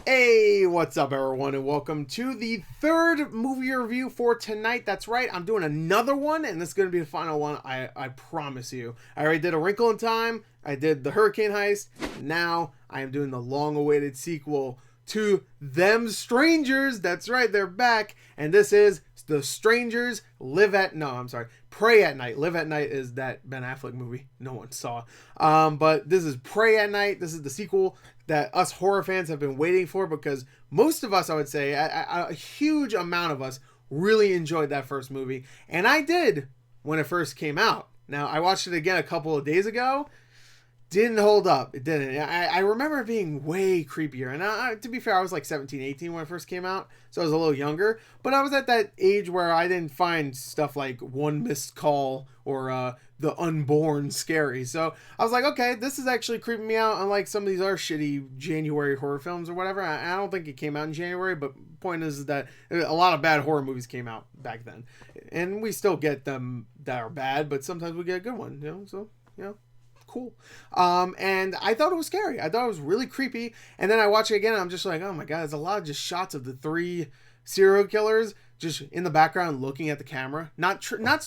Hey, what's up, everyone, and welcome to the third movie review for tonight. That's right, I'm doing another one, and this is going to be the final one, I promise you. I already did A Wrinkle in Time, I did The Hurricane Heist, and now I am doing the long-awaited sequel to Them Strangers. That's right, they're back, and this is The Strangers Pray at Night. Live at Night is that Ben Affleck movie no one saw. But this is Pray at Night. This is the sequel that us horror fans have been waiting for, because most of us, I would say, a huge amount of us really enjoyed that first movie. And I did when it first came out. Now, I watched it again a couple of days ago. Didn't hold up. It didn't. I remember it being way creepier. And to be fair, I was like 17, 18 when it first came out. So I was a little younger. But I was at that age where I didn't find stuff like One Missed Call or The Unborn scary. So I was like, okay, this is actually creeping me out, unlike some of these other shitty January horror films or whatever. I don't think it came out in January, but point is that a lot of bad horror movies came out back then. And we still get them that are bad, but sometimes we get a good one, So, cool. And I thought it was scary. I thought it was really creepy. And then I watch it again, and I'm just like, oh my god, there's a lot of just shots of the three serial killers just in the background looking at the camera, not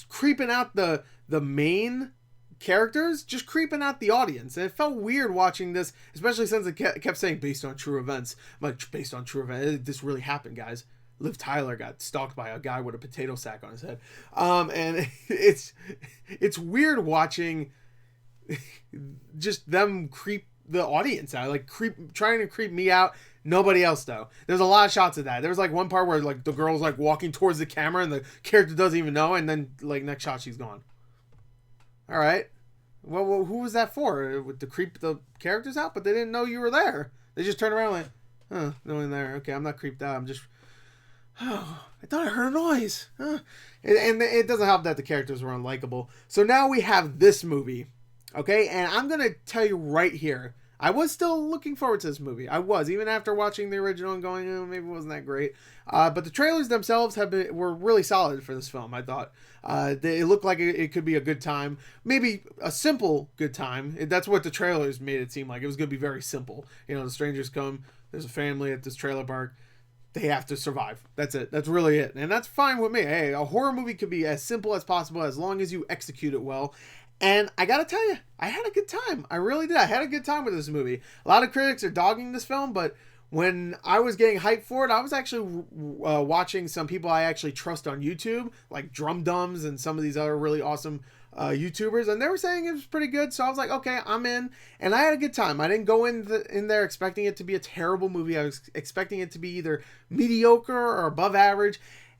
creeping out the main characters, just creeping out the audience. And it felt weird watching this, especially since it kept saying based on true events. I'm like, based on true events, this really happened, guys. Liv Tyler got stalked by a guy with a potato sack on his head. And it's weird watching just them creep the audience out, like trying to creep me out. Nobody else though. There's a lot of shots of that. There was like one part where like the girl's like walking towards the camera and the character doesn't even know, and then like next shot she's gone. All right, well who was that for? To creep the characters out, but they didn't know you were there. They just turned around like, no one there. Okay, I'm not creeped out. I'm just, I thought I heard a noise. And it doesn't help that the characters were unlikable. So now we have this movie. Okay, and I'm going to tell you right here, I was still looking forward to this movie. I was, even after watching the original and going, maybe it wasn't that great. But the trailers themselves were really solid for this film, I thought. It looked like it could be a good time. Maybe a simple good time. That's what the trailers made it seem like. It was going to be very simple. The strangers come, there's a family at this trailer park. They have to survive. That's it. That's really it. And that's fine with me. Hey, a horror movie could be as simple as possible as long as you execute it well. And I gotta tell you, I had a good time. I really did. I had a good time with this movie. A lot of critics are dogging this film, but when I was getting hyped for it, I was actually watching some people I actually trust on YouTube, like Drum Dums and some of these other really awesome YouTubers, and they were saying it was pretty good. So I was like, okay, I'm in, and I had a good time. I didn't go in there expecting it to be a terrible movie. I was expecting it to be either mediocre or above average.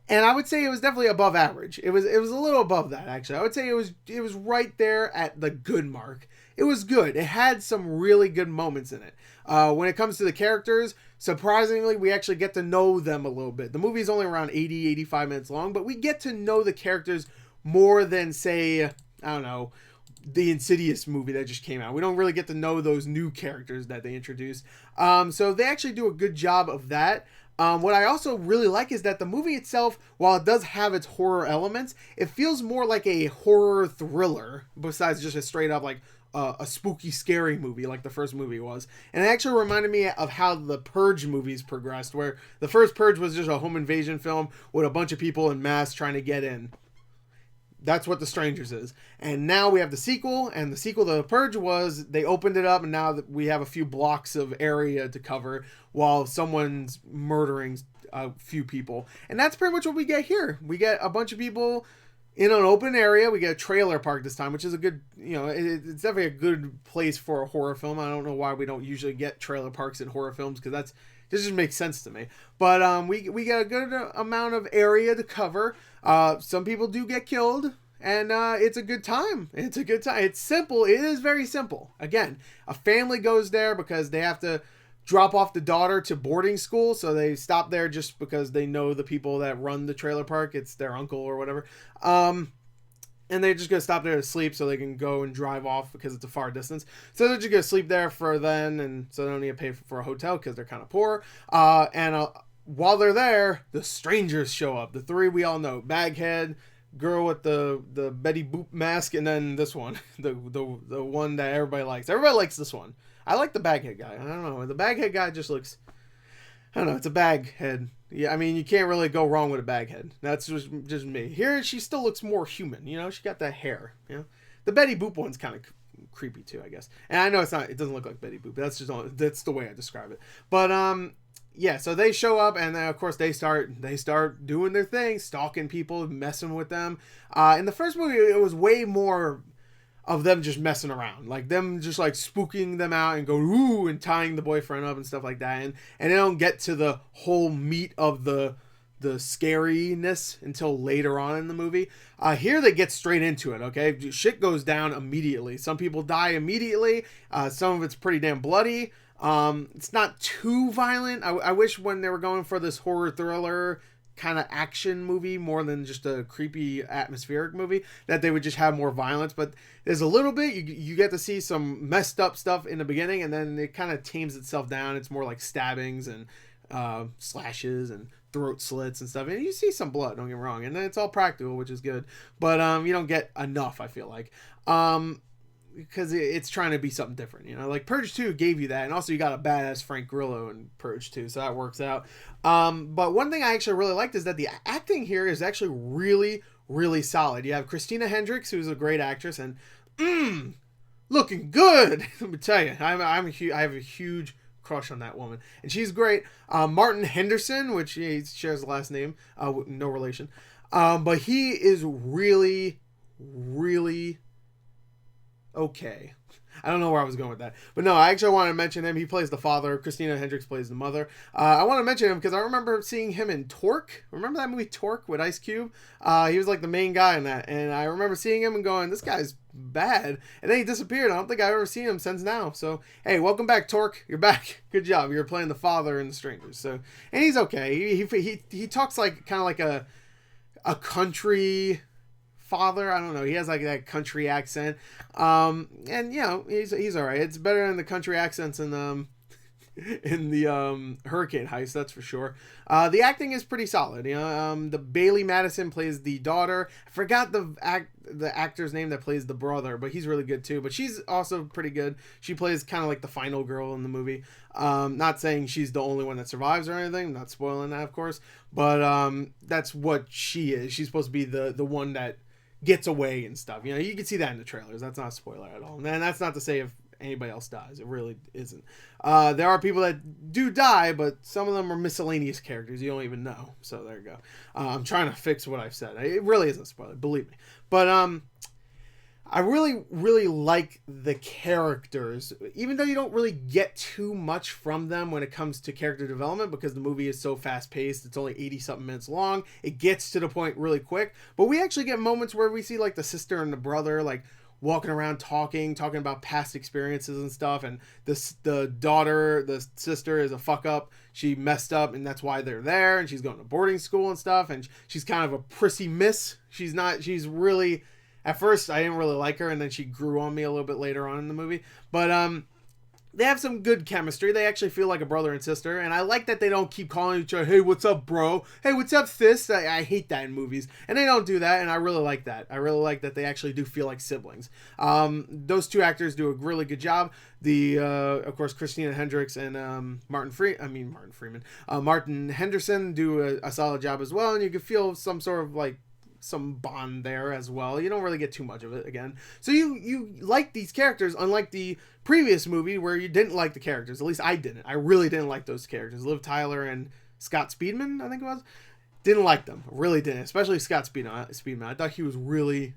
And I would say it was definitely above average. It was a little above that, actually. I would say it was right there at the good mark. It was good. It had some really good moments in it. When it comes to the characters, surprisingly, we actually get to know them a little bit. The movie is only around 80, 85 minutes long, but we get to know the characters more than, say, I don't know, the Insidious movie that just came out. We don't really get to know those new characters that they introduced. So they actually do a good job of that. What I also really like is that the movie itself, while it does have its horror elements, it feels more like a horror thriller besides just a straight up like a spooky, scary movie like the first movie was. And it actually reminded me of how the Purge movies progressed, where the first Purge was just a home invasion film with a bunch of people in mass trying to get in. That's what The Strangers is. And now we have the sequel, and the sequel to The Purge was, they opened it up, and now we have a few blocks of area to cover while someone's murdering a few people. And that's pretty much what we get here. We get a bunch of people in an open area. We get a trailer park this time, which is a good, it's definitely a good place for a horror film. I don't know why we don't usually get trailer parks in horror films, because this just makes sense to me. But we get a good amount of area to cover. Some people do get killed, and it's a good time. It's a good time. It's simple. It is very simple. Again, a family goes there because they have to drop off the daughter to boarding school, so they stop there just because they know the people that run the trailer park. It's their uncle or whatever. And they're just going to stop there to sleep so they can go and drive off because it's a far distance. So they're just going to sleep there for then, and so they don't need to pay for a hotel because they're kind of poor. And while they're there, the strangers show up. The three we all know. Baghead, girl with the Betty Boop mask, and then this one. The one that everybody likes. Everybody likes this one. I like the Baghead guy. I don't know. The Baghead guy just looks... I don't know. It's a bag head. Yeah, I mean, you can't really go wrong with a bag head. That's just me. Here, she still looks more human. You know, she got that hair. You know, the Betty Boop one's kind of creepy too, I guess. And I know it's not. It doesn't look like Betty Boop. That's the way I describe it. But yeah. So they show up, and then of course they start doing their thing, stalking people, messing with them. In the first movie, it was way more of them just messing around, like them just like spooking them out and going ooh and tying the boyfriend up and stuff like that, and they don't get to the whole meat of the scariness until later on in the movie. Here they get straight into it. Okay, shit goes down immediately. Some people die immediately. Some of it's pretty damn bloody. It's not too violent. I wish when they were going for this horror thriller kind of action movie more than just a creepy atmospheric movie, that they would just have more violence. But there's a little bit. You get to see some messed up stuff in the beginning, and then it kind of tames itself down. It's more like stabbings and slashes and throat slits and stuff, and you see some blood, don't get me wrong, and then it's all practical, which is good, but you don't get enough, I feel like, because it's trying to be something different, you know, like Purge 2 gave you that, and also you got a badass Frank Grillo in Purge 2, so that works out. But one thing I actually really liked is that the acting here is actually really, really solid. You have Christina Hendricks, who's a great actress, and looking good. Let me tell you, I have a huge crush on that woman, and she's great. Martin Henderson, which he shares the last name, no relation, but he is really, really okay. I don't know where I was going with that, but no, I actually want to mention him. He plays the father. Christina Hendricks plays the mother. I want to mention him because I remember seeing him in Torque. Remember that movie Torque with Ice Cube? He was like the main guy in that, and I remember seeing him and going, "This guy's bad," and then he disappeared. I don't think I've ever seen him since now. So hey, welcome back, Torque. You're back. Good job. You're playing the father in The Strangers. So, and he's okay. He talks like kind of like a country father. I don't know. He has like that country accent. And you know, he's all right. It's better than the country accents in the Hurricane Heist, that's for sure. The acting is pretty solid. You know, the Bailey Madison plays the daughter. I forgot the actor's name that plays the brother, but he's really good too. But she's also pretty good. She plays kind of like the final girl in the movie. Not saying she's the only one that survives or anything. Not spoiling that, of course. But that's what she is. She's supposed to be the one that gets away and stuff. You know, you can see that in the trailers. That's not a spoiler at all. And that's not to say if anybody else dies. It really isn't. There are people that do die, but some of them are miscellaneous characters you don't even know. So there you go. I'm trying to fix what I've said. It really isn't a spoiler, believe me. But I really, really like the characters, even though you don't really get too much from them when it comes to character development, because the movie is so fast-paced. It's only 80-something minutes long. It gets to the point really quick. But we actually get moments where we see like the sister and the brother like walking around talking about past experiences and stuff, and the sister is a fuck up. She messed up, and that's why they're there, and she's going to boarding school and stuff, and she's kind of a prissy miss. She's really, at first I didn't really like her, and then she grew on me a little bit later on in the movie, but they have some good chemistry. They actually feel like a brother and sister, and I like that they don't keep calling each other, "Hey, what's up, bro? Hey, what's up, sis?" I hate that in movies, and they don't do that, and I really like that. I really like that they actually do feel like siblings. Those two actors do a really good job. Of course, Christina Hendricks and Martin Henderson do a solid job as well, and you can feel some sort of like some bond there as well. You don't really get too much of it again. So you like these characters, unlike the previous movie where you didn't like the characters. At least I didn't. I really didn't like those characters. Liv Tyler and Scott Speedman, I think it was. Didn't like them. Really didn't. Especially Scott Speedman. I thought he was really...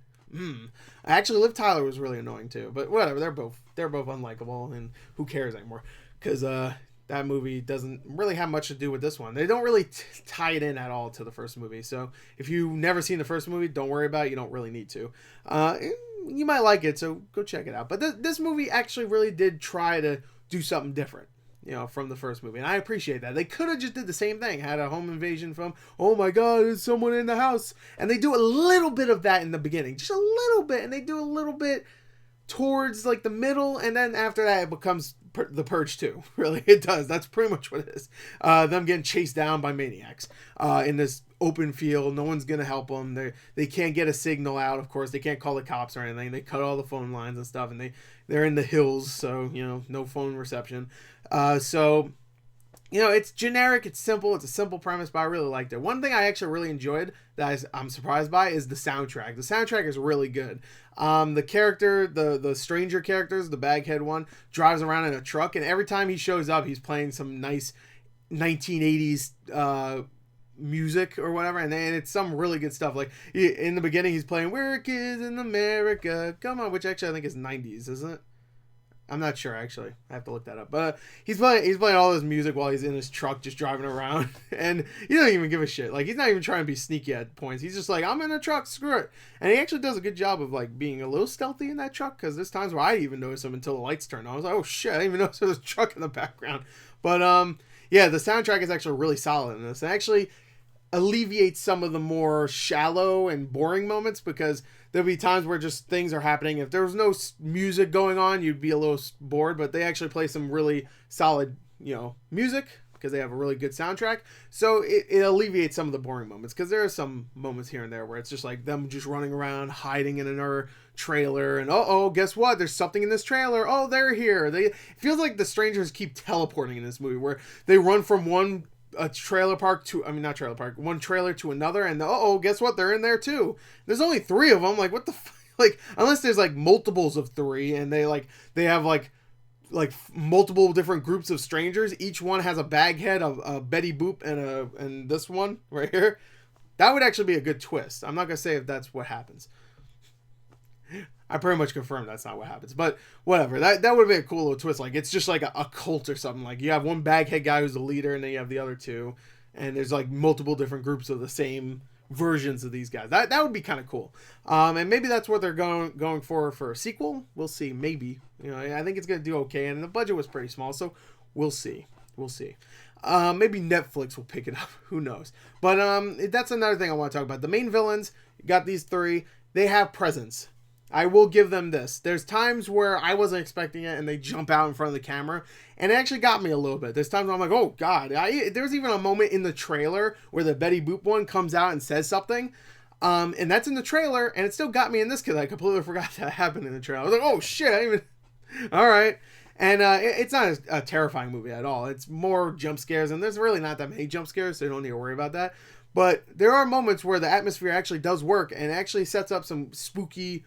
Actually, Liv Tyler was really annoying too. But whatever. They're both unlikable, and who cares anymore? Because that movie doesn't really have much to do with this one. They don't really tie it in at all to the first movie. So if you've never seen the first movie, don't worry about it. You don't really need to. You might like it, so go check it out. But this movie actually really did try to do something different, you know, from the first movie. And I appreciate that. They could have just did the same thing. Had a home invasion from, oh my God, there's someone in the house. And they do a little bit of that in the beginning. Just a little bit. And they do a little bit towards like the middle. And then after that, it becomes the Purge 2. Really, it does. That's pretty much what it is. Them getting chased down by maniacs in this open field. No one's gonna help them. They can't get a signal out. Of course, they can't call the cops or anything. They cut all the phone lines and stuff, and they're in the hills, so you know, no phone reception. So you know, it's generic, it's simple, it's a simple premise, but I really liked it. One thing I actually really enjoyed that I'm surprised by is the soundtrack. The soundtrack is really good. The character, the stranger characters, the baghead one, drives around in a truck, and every time he shows up, he's playing some nice 1980s music or whatever, and it's some really good stuff. Like in the beginning, he's playing "We're Kids in America, Come On," which actually I think is 90s, isn't it? I'm not sure actually. I have to look that up. But he's playing all this music while he's in his truck just driving around, and he doesn't even give a shit. Like he's not even trying to be sneaky at points. He's just like, I'm in a truck, screw it. And he actually does a good job of like being a little stealthy in that truck, because there's times where I didn't even notice him until the lights turned on. I was like, oh shit, I didn't even notice there was a truck in the background. But yeah, the soundtrack is actually really solid in this. It actually alleviates some of the more shallow and boring moments, because there'll be times where just things are happening. If there was no music going on, you'd be a little bored, but they actually play some really solid, you know, music, because they have a really good soundtrack. So it alleviates some of the boring moments, because there are some moments here and there where it's just like them just running around, hiding in another trailer, and oh, guess what? There's something in this trailer. Oh, they're here. It feels like the strangers keep teleporting in this movie, where they run from one trailer park to, I mean, not trailer park, one trailer to another, and guess what? They're in there too. There's only 3 of them. Like, what the like, unless there's like multiples of 3, and they have like multiple different groups of strangers. Each one has a baghead, a Betty Boop, and this one right here. That would actually be a good twist. I'm not gonna say if that's what happens. I pretty much confirmed that's not what happens, but whatever. That would have been a cool little twist. Like, it's just like a cult or something. Like, you have one baghead guy who's the leader, and then you have the other 2, and there's like multiple different groups of the same versions of these guys. That would be kind of cool. And maybe that's what they're going for a sequel. We'll see. Maybe, you know, I think it's gonna do okay, and the budget was pretty small, so we'll see. Maybe Netflix will pick it up. Who knows? But that's another thing I want to talk about. The main villains, got these 3. They have presence. I will give them this. There's times where I wasn't expecting it, and they jump out in front of the camera, and it actually got me a little bit. There's times where I'm like, oh god. There's even a moment in the trailer where the Betty Boop one comes out and says something, and that's in the trailer, and it still got me in this, because I completely forgot that happened in the trailer. I was like, oh shit, I even all right. And it's not a terrifying movie at all. It's more jump scares, and there's really not that many jump scares, so you don't need to worry about that. But there are moments where the atmosphere actually does work, and actually sets up some spooky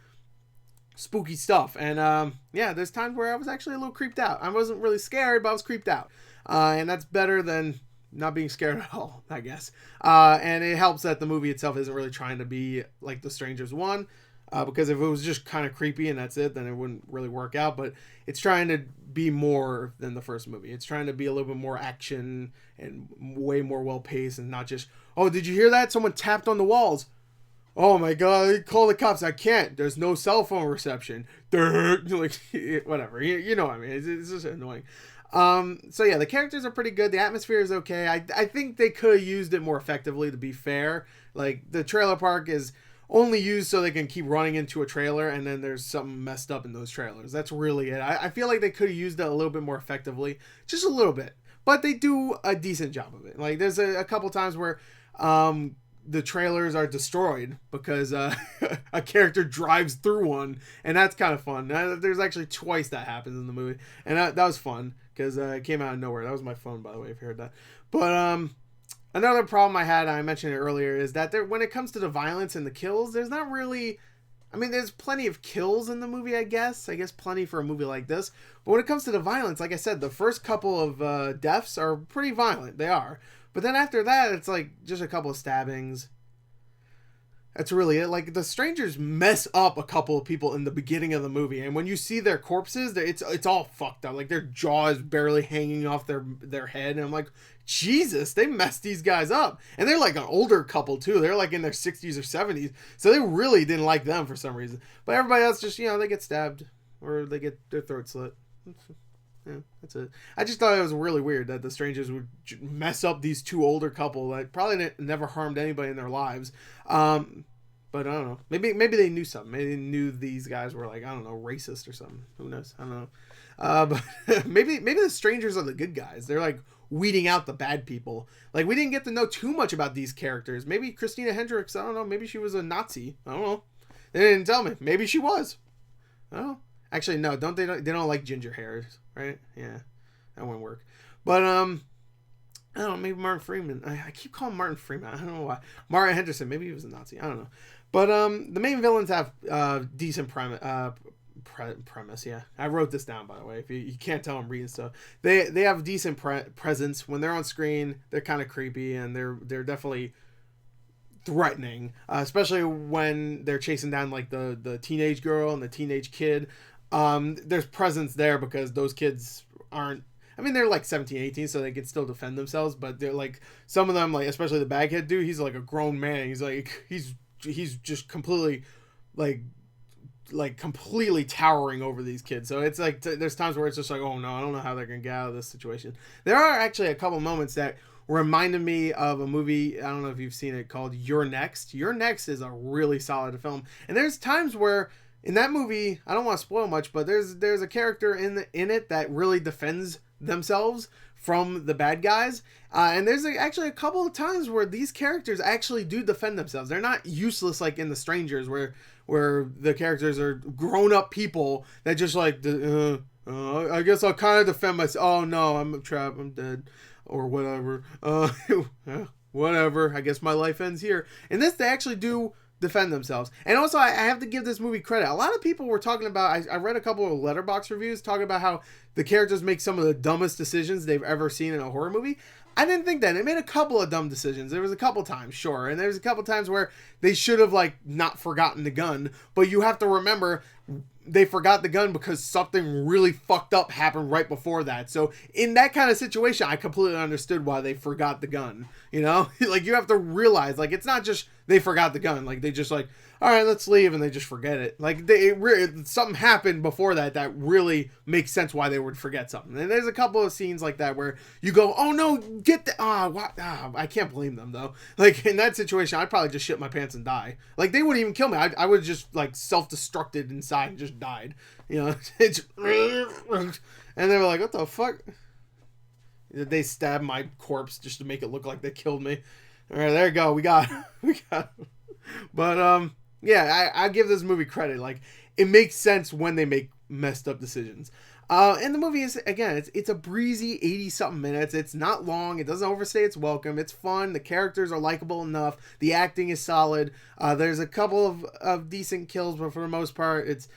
stuff. And yeah, there's times where I was actually a little creeped out. I wasn't really scared, but I was creeped out, and that's better than not being scared at all, I guess. And it helps that the movie itself isn't really trying to be like The Strangers one, because if it was just kind of creepy and that's it, then it wouldn't really work out. But it's trying to be more than the first movie. It's trying to be a little bit more action and way more well paced, and not just, oh, did you hear that? Someone tapped on the walls. Oh my god, call the cops. I can't. There's no cell phone reception. Like, whatever. You know what I mean. It's just annoying. So yeah, the characters are pretty good. The atmosphere is okay. I think they could have used it more effectively, to be fair. Like, the trailer park is only used so they can keep running into a trailer, and then there's something messed up in those trailers. That's really it. I feel like they could have used it a little bit more effectively. Just a little bit. But they do a decent job of it. Like, there's a couple times where the trailers are destroyed because a character drives through one, and that's kind of fun. There's actually twice that happens in the movie, and that was fun, because it came out of nowhere. That was my phone, by the way, if you heard that. But another problem I had, I mentioned it earlier, is that when it comes to the violence and the kills, there's not really, I mean, there's plenty of kills in the movie, I guess plenty for a movie like this, but when it comes to the violence, like I said, the first couple of deaths are pretty violent. They are. But then after that, it's like just a couple of stabbings. That's really it. Like, the strangers mess up a couple of people in the beginning of the movie, and when you see their corpses, it's all fucked up. Like, their jaw is barely hanging off their head, and I'm like, Jesus, they messed these guys up. And they're like an older couple too. They're like in their 60s or 70s, so they really didn't like them for some reason. But everybody else just, they get stabbed or they get their throat slit. Yeah, that's it. I just thought it was really weird that the strangers would mess up these 2 older couple that probably never harmed anybody in their lives. But I don't know. Maybe they knew something. Maybe they knew these guys were like, I don't know, racist or something. Who knows? I don't know. But maybe the strangers are the good guys. They're like weeding out the bad people. Like, we didn't get to know too much about these characters. Maybe Christina Hendricks, I don't know. Maybe she was a Nazi. I don't know. They didn't tell me. Maybe she was. I don't know. Actually, no. They don't like ginger hairs, right? Yeah, that wouldn't work. But I don't know, maybe Martin Freeman. I keep calling Martin Freeman. I don't know why. Martin Henderson. Maybe he was a Nazi. I don't know. But the main villains have decent premise. Yeah, I wrote this down, by the way. If you can't tell I'm reading stuff, they have decent presence when they're on screen. They're kind of creepy, and they're definitely threatening, especially when they're chasing down like the teenage girl and the teenage kid. There's presence there because those kids aren't. I mean, they're like 17, 18, so they can still defend themselves. But they're like, some of them, like especially the baghead dude, he's like a grown man. He's just completely like completely towering over these kids. So it's like there's times where it's just like, oh no, I don't know how they're gonna get out of this situation. There are actually a couple moments that reminded me of a movie, I don't know if you've seen it, called You're Next. You're Next is a really solid film, and there's times where in that movie, I don't want to spoil much, but there's a character in it that really defends themselves from the bad guys, and there's actually a couple of times where these characters actually do defend themselves. They're not useless like in The Strangers, where the characters are grown-up people that just like, I guess I'll kind of defend myself. Oh no, I'm trapped, I'm dead, or whatever. Whatever, I guess my life ends here. In this, they actually do defend themselves. And also, I have to give this movie credit. A lot of people were talking about, I read a couple of Letterboxd reviews talking about how the characters make some of the dumbest decisions they've ever seen in a horror movie. I didn't think that. They made a couple of dumb decisions. There was a couple times, sure. And there was a couple times where they should have, like, not forgotten the gun. But you have to remember, they forgot the gun because something really fucked up happened right before that. So in that kind of situation, I completely understood why they forgot the gun. You know? Like, you have to realize, like, it's not just they forgot the gun. Like, they just like, all right, let's leave, and they just forget it. Like, something happened before that really makes sense why they would forget something. And there's a couple of scenes like that where you go, oh no, get the, I can't blame them though. Like, in that situation, I'd probably just shit my pants and die. Like, they wouldn't even kill me. I would have just like self-destructed inside and just died. You know, and they were like, what the fuck? They stabbed my corpse just to make it look like they killed me. All right, there you go. We got. But yeah, I give this movie credit. Like, it makes sense when they make messed up decisions. And the movie is, again, it's a breezy 80-something minutes. It's not long. It doesn't overstay its welcome. It's fun. The characters are likable enough. The acting is solid. There's a couple of decent kills, but for the most part, it's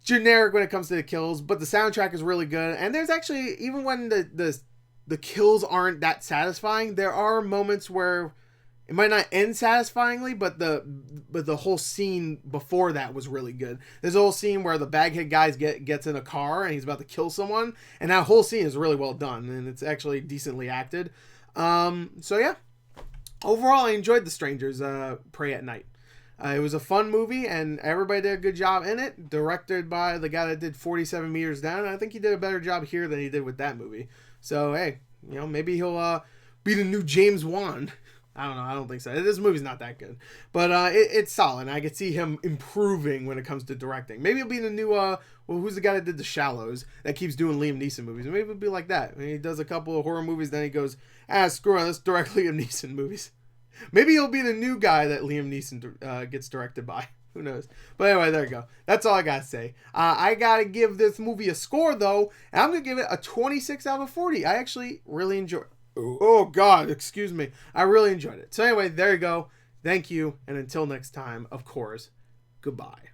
generic when it comes to the kills. But the soundtrack is really good. And there's actually, even when the kills aren't that satisfying, there are moments where it might not end satisfyingly, but the whole scene before that was really good. There's a whole scene where the baghead guy gets in a car and he's about to kill someone, and that whole scene is really well done, and it's actually decently acted. So yeah, overall I enjoyed The Strangers, Prey at Night. It was a fun movie, and everybody did a good job in it. Directed by the guy that did 47 Meters Down, and I think he did a better job here than he did with that movie. So hey, you know, maybe he'll be the new James Wan. I don't know. I don't think so. This movie's not that good. But it's solid. I could see him improving when it comes to directing. Maybe he'll be the new, who's the guy that did The Shallows that keeps doing Liam Neeson movies? Maybe it'll be like that. I mean, he does a couple of horror movies, then he goes, screw it, let's direct Liam Neeson movies. Maybe he'll be the new guy that Liam Neeson gets directed by. Who knows? But anyway, there you go. That's all I got to say. I got to give this movie a score, though, and I'm going to give it a 26 out of 40. I actually really enjoyed it. Oh, God, excuse me. I really enjoyed it. So anyway, there you go. Thank you, and until next time, of course, goodbye.